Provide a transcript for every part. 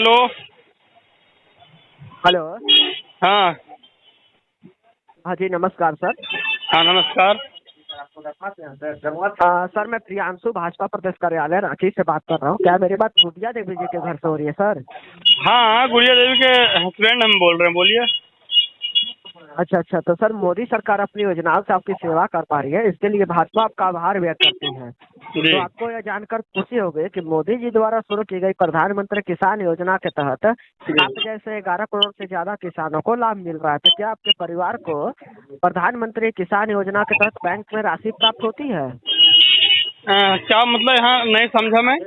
Hello. Hello. हाँ। हाँ जी, नमस्कार सर। हाँ नमस्कार। सर मैं प्रियांशु भाजपा प्रदेश कार्यालय रांची से बात कर रहा हूँ। क्या मेरी बात गुड़िया देवी जी के घर से हो रही है सर? हाँ, गुड़िया देवी के हस्बैंड हम बोल रहे हैं, बोलिए। अच्छा अच्छा, तो सर मोदी सरकार अपनी योजनाओं से आपकी सेवा कर पा रही है, इसके लिए भाजपा आपका आभार व्यक्त करती है। जी। तो आपको यह जानकर खुशी होगी कि मोदी जी द्वारा शुरू की गई प्रधानमंत्री किसान योजना के तहत आप जैसे 11 करोड़ से ज्यादा किसानों को लाभ मिल रहा है। तो क्या आपके परिवार को प्रधानमंत्री किसान योजना के तहत बैंक में राशि प्राप्त होती है? क्या मतलब? यहाँ नहीं समझा मैं।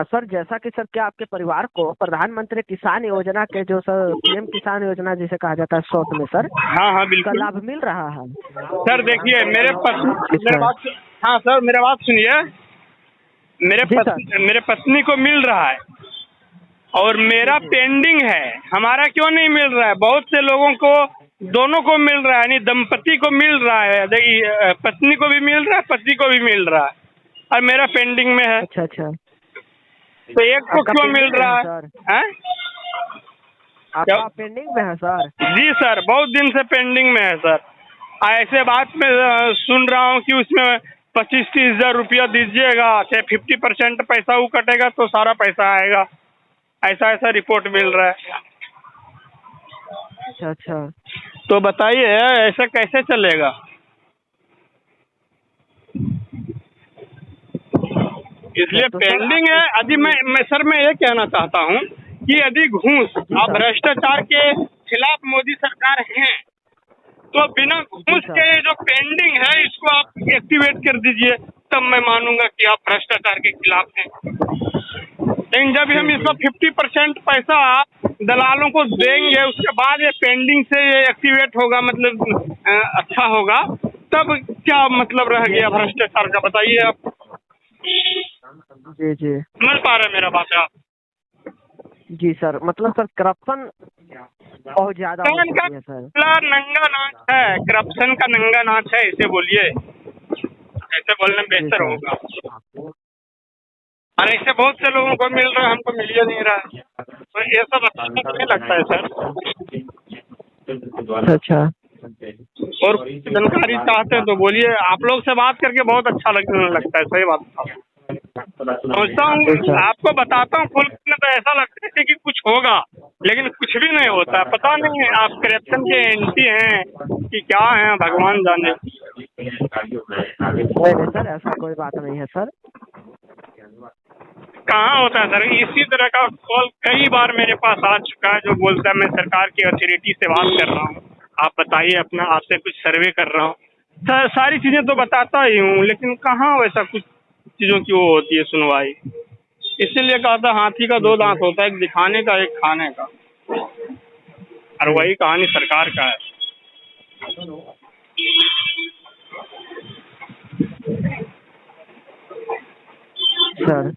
सर जैसा कि सर क्या आपके परिवार को प्रधानमंत्री किसान योजना के जो सर पीएम किसान योजना जिसे कहा जाता है शॉर्ट में सर, हाँ हाँ का बिल्कुल। लाभ मिल रहा है? सर देखिए, मेरे बात, हाँ सर मेरा बात सुनिए। जी सर। मेरे पत्नी को मिल रहा है और मेरा जी। पेंडिंग है। हमारा क्यों नहीं मिल रहा है? बहुत से लोगों को, दोनों को मिल रहा है, यानी दंपति को मिल रहा है। देखिए, पत्नी को भी मिल रहा है, पति को भी मिल रहा है, और मेरा पेंडिंग में है। अच्छा अच्छा, तो एक को आपका क्यों मिल पेंडिंग में रहा है है? सर? हैं? क्या? आपका पेंडिंग में है सर? जी सर, बहुत दिन से पेंडिंग में है सर। ऐसे बात में सुन रहा हूँ कि उसमें 25-30 हज़ार रुपया दीजिएगा, चाहे 50% पैसा वो कटेगा तो सारा पैसा आएगा। ऐसा ऐसा रिपोर्ट मिल रहा है। अच्छा अच्छा। तो बताइए ऐसा कैसे चलेगा? इसलिए तो सर पेंडिंग आप है। यदि मैं सर मैं ये कहना चाहता हूँ कि यदि घूस जी आप सर। भ्रष्टाचार के खिलाफ मोदी सरकार है, तो बिना जी घूस सर। के जो पेंडिंग है इसको आप एक्टिवेट कर दीजिए, तब मैं मानूंगा कि आप भ्रष्टाचार के खिलाफ हैं। लेकिन जब हम जी इसका जी। 50% पैसा दलालों को देंगे, उसके बाद ये पेंडिंग से ये एक्टिवेट होगा, मतलब अच्छा होगा, तब क्या मतलब रह जी गया सर। भ्रष्टाचार का? बताइए आप। जी जी। समझ पा रहे हैं मेरा बात आप? जी सर, मतलब सर करप्शन बहुत ज्यादा हो करप्शन का चुकी है सर। नंगा नाच है, करप्शन का नंगा नाच है, इसे बोलिए। ऐसे बोलने में जी बेहतर सर। होगा। और ऐसे बहुत से लोगों को मिल रहा है, हमको मिल ही नहीं रहा है। तो ये सब अच्छा तो नहीं लगता है सर। अच्छा। और जानकारी चाहते हैं तो बोलिए। आप लोग से बात करके बहुत अच्छा लगने लगता है, सही बात। सोचता हूँ अच्छा। आपको बताता हूँ खुल में, तो ऐसा लगता है कि कुछ होगा, लेकिन कुछ भी नहीं होता है। पता नहीं है आप करप्शन के एंटी हैं कि क्या हैं, भगवान जाने। नहीं नहीं सर, ऐसा कोई बात नहीं है सर। कहाँ होता है सर? इसी तरह का कॉल कई बार मेरे पास आ चुका है, जो बोलता है मैं सरकार की अथॉरिटी से बात कर रहा हूँ, आप बताइए अपना, आपसे कुछ सर्वे कर रहा हूँ। सर सारी चीज़ें तो बताता ही हूँ, लेकिन कहाँ वैसा कुछ चीज़ों की वो होती है सुनवाई। इसीलिए कहा था हाथी का जी दो जी। दांत होता है, एक दिखाने का एक खाने का, और जी वही कहानी सरकार का है। सर,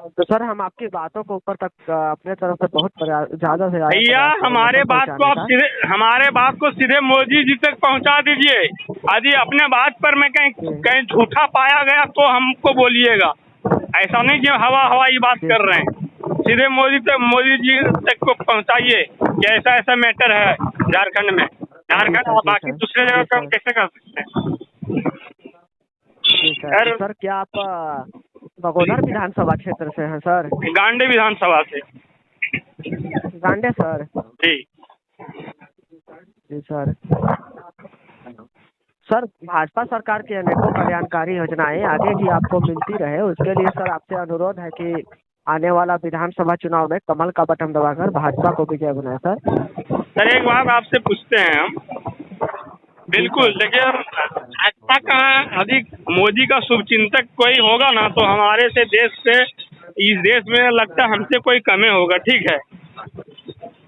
तो सर हम आपकी बातों को ऊपर तक अपने तरफ से बहुत ज्यादा से ज्यादा भैया प्रयास करेंगे हमारे सर बात को पहुंचाने आप का। हमारे बात को सीधे मोदी जी तक पहुंचा दीजिए। यदि अपने बात पर मैं कहीं जी कहीं झूठा पाया गया तो हमको बोलिएगा। ऐसा नहीं कि हवा हवाई बात जी कर रहे हैं। सीधे मोदी जी तक को पहुंचाइए कि ऐसा ऐसा मैटर है झारखंड में। जी झारखंड सर। और जी बाकी सर। दूसरे जगह जी का हम सर। कैसे कर सकते हैं? जी सर। तो सर सर क्या आप बगोदर विधानसभा क्षेत्र से हैं सर? गांधी विधानसभा से। गांडे सर? जी। जी सर। सर भाजपा सरकार की अनेकों कल्याणकारी योजनाएं आगे भी आपको मिलती रहे, उसके लिए सर आपसे अनुरोध है कि आने वाला विधानसभा चुनाव में कमल का बटन दबाकर भाजपा को विजय बनाए सर। सर एक बात आपसे पूछते हैं हम। जी बिल्कुल, सर। देखिए भाजपा का अधिक मोदी का शुभचिंतक कोई होगा ना, तो हमारे से देश से, इस देश में लगता है हमसे कोई कमे होगा। ठीक है,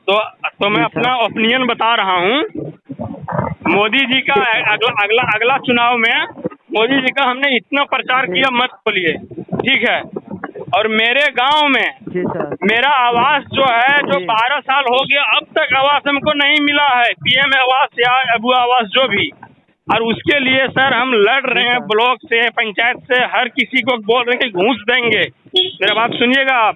तो मैं जी सर। अपना ओपिनियन बता रहा हूँ। मोदी जी का अगला अगला अगला चुनाव में मोदी जी का हमने इतना प्रचार जी किया, मत बोलिए। ठीक है, और मेरे गांव में जी सर। मेरा आवास जो है, जो जी 12 साल हो गया अब तक आवास हमको नहीं मिला है, पीएम आवास या अबू आवास जो भी। और उसके लिए सर हम लड़ जी रहे हैं, सर। ब्लॉक से, पंचायत से, हर किसी को बोल रहे हैं कि घूस देंगे। मेरा बात सुनिएगा आप।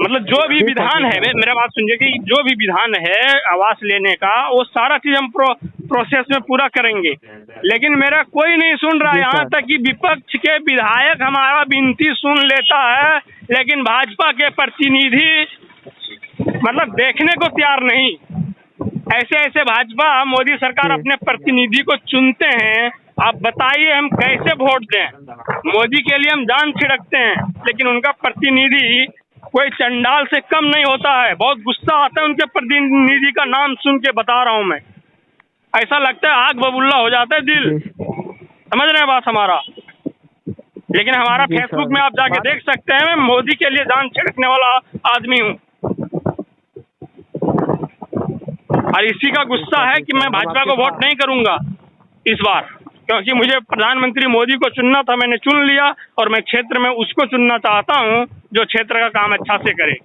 मतलब जो भी विधान है, मेरा बात सुनिए कि जो भी विधान है आवास लेने का, वो सारा चीज हम प्रोसेस में पूरा करेंगे, लेकिन मेरा कोई नहीं सुन रहा है। यहाँ तक कि विपक्ष के विधायक हमारा विनती सुन लेता है, लेकिन भाजपा के प्रतिनिधि मतलब देखने को तैयार नहीं। ऐसे ऐसे भाजपा मोदी सरकार अपने प्रतिनिधि को चुनते हैं। आप बताइए हम कैसे वोट दें? मोदी के लिए हम जान छिड़कते हैं, लेकिन उनका प्रतिनिधि कोई चंडाल से कम नहीं होता है। बहुत गुस्सा आता है उनके प्रतिनिधि का नाम सुन के, बता रहा हूं मैं। ऐसा लगता है आग बबूला हो जाता है दिल। समझ रहे हैं बात हमारा? लेकिन हमारा फेसबुक में आप जाके देख सकते हैं, मैं मोदी के लिए जान छिड़कने वाला आदमी हूँ। और इसी का गुस्सा है कि मैं भाजपा को वोट नहीं करूंगा इस बार, क्योंकि मुझे प्रधानमंत्री मोदी को चुनना था। मैंने चुन लिया और मैं क्षेत्र में उसको चुनना चाहता हूं जो क्षेत्र का काम अच्छा से करे।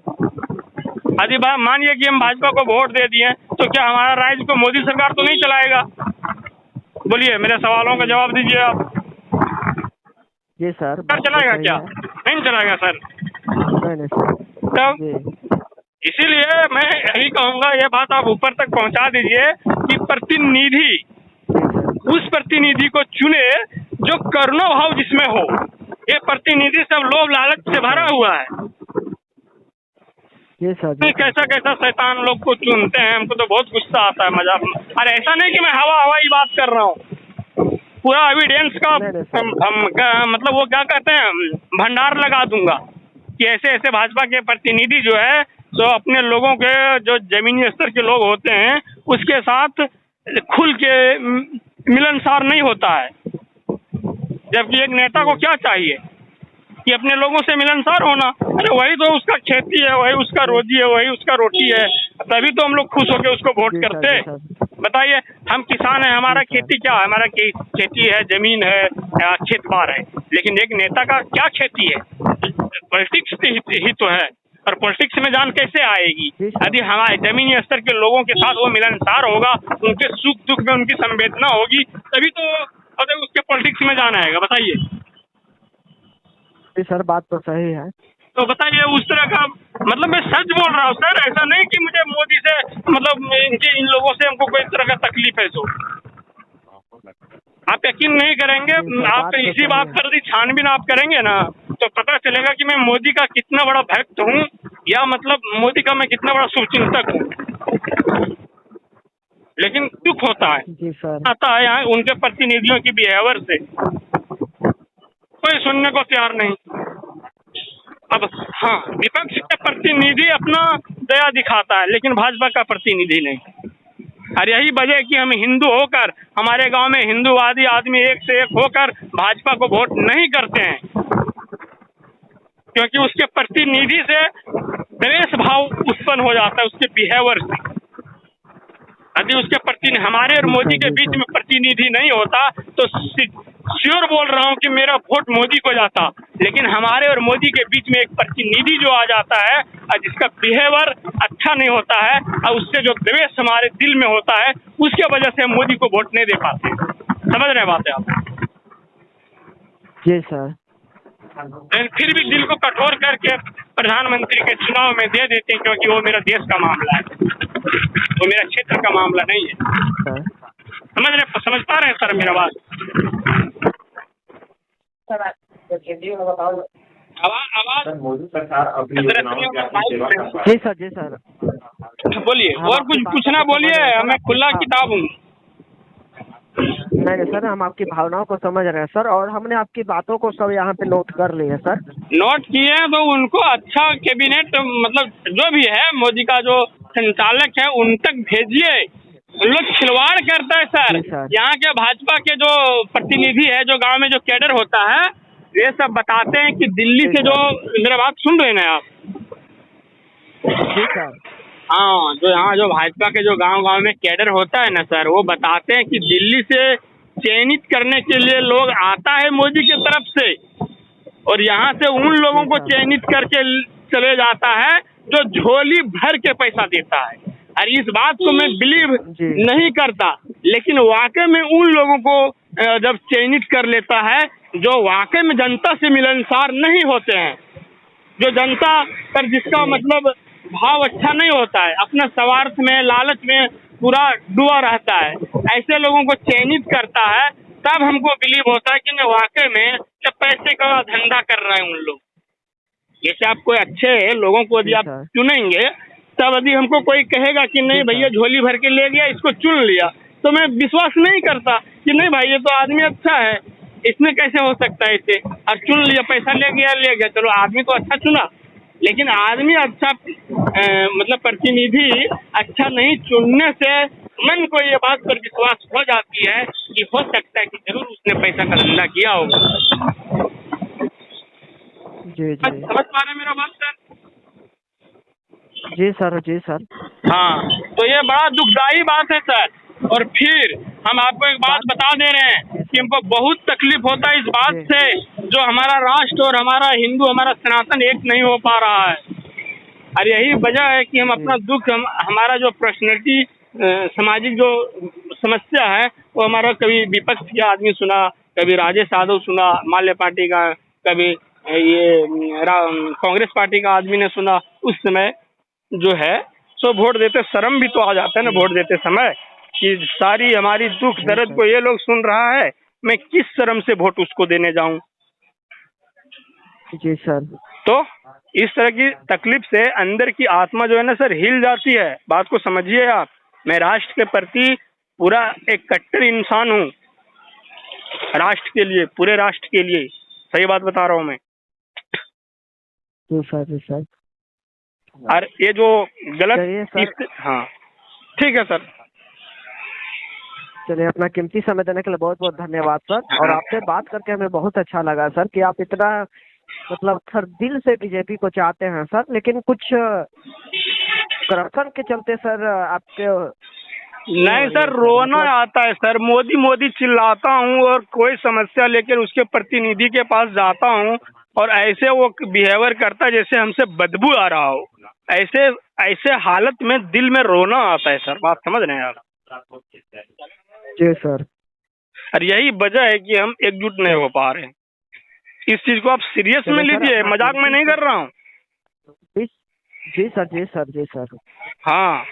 यदि मानिए कि हम भाजपा को वोट दे दिए, तो क्या हमारा राज्य को मोदी सरकार तो नहीं चलाएगा? बोलिए, मेरे सवालों का जवाब दीजिए आप। जी सर। चलाएगा क्या? नहीं चलाएगा सर। तब इसीलिए मैं यही कहूंगा, ये बात आप ऊपर तक पहुंचा दीजिए कि प्रतिनिधि उस प्रतिनिधि को चुने जो करुणा भाव जिसमें हो। ये प्रतिनिधि सब लोभ लालच से भरा हुआ है। ये सर कैसा कैसा शैतान लोग को चुनते हैं, हमको तो बहुत गुस्सा आता है, मजाक। अरे ऐसा नहीं कि मैं हवाई बात कर रहा हूँ, पूरा एविडेंस का मतलब वो क्या कहते हैं, भंडार लगा दूंगा कि ऐसे ऐसे भाजपा के प्रतिनिधि जो है तो अपने लोगों के, जो जमीनी स्तर के लोग होते हैं, उसके साथ खुल के मिलनसार नहीं होता है। जबकि एक नेता को क्या चाहिए कि अपने लोगों से मिलनसार होना। अरे वही तो उसका खेती है, वही उसका रोजी है, वही उसका रोटी है, तभी तो हम लोग खुश होकर उसको वोट करते। बताइए, हम किसान हैं, हमारा खेती क्या है? हमारा खेती है, जमीन है, खेत बार है, लेकिन एक नेता का क्या खेती है? पॉलिटिक्स ही तो है। और पॉलिटिक्स में जान कैसे आएगी? यदि हमारे जमीनी स्तर के लोगों के साथ वो मिलनसार होगा, उनके सुख दुख में उनकी संवेदना होगी, तभी तो उसके पॉलिटिक्स में जान आएगा। बताइए। सर बात तो सही है। तो बताइए, उस तरह का मतलब मैं सच बोल रहा हूँ सर। ऐसा नहीं कि मुझे मोदी से मतलब इन लोगों से हमको कोई तरह का तकलीफ है। तो आप यकीन नहीं करेंगे, आप इसी बात पर यदि छानबीन आप करेंगे ना, तो पता चलेगा कि मैं मोदी का कितना बड़ा भक्त हूँ, या मतलब मोदी का मैं कितना बड़ा शुभचिंतक हूँ। लेकिन दुख होता है, आता है यहाँ उनके प्रतिनिधियों की बिहेवियर से, कोई सुनने को तैयार नहीं। अब हाँ, विपक्ष का प्रतिनिधि अपना दया दिखाता है, लेकिन भाजपा का प्रतिनिधि नहीं। और यही वजह है कि हम हिंदू होकर, हमारे गांव में हिंदूवादी आदमी एक से एक होकर भाजपा को वोट नहीं करते हैं, क्योंकि उसके प्रतिनिधि से द्वेष भाव उत्पन्न हो जाता है, उसके बिहेवियर से। यदि उसके प्रतिनिधि, हमारे और मोदी के बीच में प्रतिनिधि नहीं होता, तो श्योर बोल रहा हूं कि मेरा वोट मोदी को जाता। लेकिन हमारे और मोदी के बीच में एक प्रतिनिधि जो आ जाता है और जिसका बिहेवियर अच्छा नहीं होता है, और उससे जो द्वेष हमारे दिल में होता है, उसके वजह से हम मोदी को वोट नहीं दे पाते। समझ रहे बात है आप? जी सर। फिर भी दिल को कठोर करके प्रधानमंत्री के चुनाव में दे देते हैं, क्योंकि वो मेरा देश का मामला है, वो मेरा क्षेत्र का मामला नहीं है। समझ पा रहे हैं सर मेरा बात? आवाज मोदी सरकार अपनी जी सर। जी सर बोलिए, और कुछ पूछना बोलिए, मैं खुला किताब हूँ। नहीं सर, हम आपकी भावनाओं को समझ रहे हैं सर, और हमने आपकी बातों को सब यहाँ पे नोट कर लिए सर। नोट किए हैं, तो उनको अच्छा कैबिनेट मतलब जो भी है, मोदी का जो संचालक है, उन तक भेजिए। लोग खिलवाड़ करता है सर। यहाँ के भाजपा के जो प्रतिनिधि है, जो गांव में जो कैडर होता है, ये सब बताते हैं कि दिल्ली से जो, मेरा बात सुन रहे हैं आप? जी सर। हाँ, जो यहाँ जो भाजपा के जो गांव में कैडर होता है ना सर, वो बताते हैं कि दिल्ली से चयनित करने के लिए लोग आता है मोदी की तरफ से, और यहाँ से उन लोगों को चयनित करके चले जाता है जो झोली भर के पैसा देता है। और इस बात को मैं बिलीव नहीं करता, लेकिन वाकई में उन लोगों को जब चयनित कर लेता है जो वाकई में जनता से मिलनसार नहीं होते हैं, जो जनता पर जिसका मतलब भाव अच्छा नहीं होता है, अपना स्वार्थ में लालच में पूरा डूबा रहता है, ऐसे लोगों को चयनित करता है, तब हमको बिलीव होता है कि नहीं वाकई में जब पैसे का धंधा कर रहे हैं उन लोग। जैसे आप कोई अच्छे लोगों को यदि आप चुनेंगे, तब यदि हमको कोई कहेगा कि नहीं भैया झोली भर के ले गया, इसको चुन लिया, तो मैं विश्वास नहीं करता कि नहीं भाई ये तो आदमी अच्छा है, इसमें कैसे हो सकता है इसे, और चुन लिया, पैसा ले गया, चलो आदमी तो अच्छा चुना, लेकिन आदमी अच्छा मतलब प्रतिनिधि अच्छा नहीं चुनने से मन को ये बात पर विश्वास हो जाती है कि हो सकता है कि जरूर उसने पैसा का धंधा किया होगा। जी जी समझ पा रहे हैं मेरा बात सर? जी सर, जी सर। हाँ, तो ये बड़ा दुखदायी बात है सर। और फिर हम आपको एक बात बता दे रहे हैं कि हमको बहुत तकलीफ होता है इस बात से, जो हमारा राष्ट्र और हमारा हिंदू, हमारा सनातन एक नहीं हो पा रहा है। और यही वजह है कि हम अपना दुख, हमारा जो पर्सनैलिटी सामाजिक जो समस्या है, वो हमारा कभी विपक्ष के आदमी सुना, कभी राजेश यादव सुना माल्य पार्टी का, कभी ये कांग्रेस पार्टी का आदमी ने सुना, उस समय जो है सो वोट देते शर्म भी तो आ जाता है ना वोट देते समय, कि सारी हमारी दुख दर्द को ये लोग सुन रहा है, मैं किस शर्म से वोट उसको देने जाऊं। जी सर। तो इस तरह की तकलीफ से अंदर की आत्मा जो है ना सर हिल जाती है। बात को समझिए आप, मैं राष्ट्र के प्रति पूरा एक कट्टर इंसान हूँ, राष्ट्र के लिए, पूरे राष्ट्र के लिए, सही बात बता रहा हूँ मैं। जी सर, जी सर। और ये जो गलत, हाँ ठीक है सर। चलिए, अपना कीमती समय देने के लिए बहुत बहुत धन्यवाद सर। और आपसे बात करके हमें बहुत अच्छा लगा सर कि आप इतना मतलब हर दिल से बीजेपी को चाहते हैं सर, लेकिन कुछ करप्शन के चलते सर आपके नहीं सर, रोना आता है सर। मोदी मोदी चिल्लाता हूँ और कोई समस्या लेकर उसके प्रतिनिधि के पास जाता हूँ और ऐसे वो बिहेवियर करता है जैसे हमसे बदबू आ रहा हो। ऐसे ऐसे हालत में दिल में रोना आता है सर, बात समझ रहे हैं आप? जी सर। और यही वजह है कि हम एकजुट नहीं हो पा रहे हैं। इस चीज को आप सीरियस में लीजिए, मजाक में नहीं कर रहा हूँ। जी सर, जी सर, जी सर। हाँ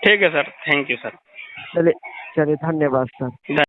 ठीक है सर, थैंक यू सर। चलिए, धन्यवाद सर।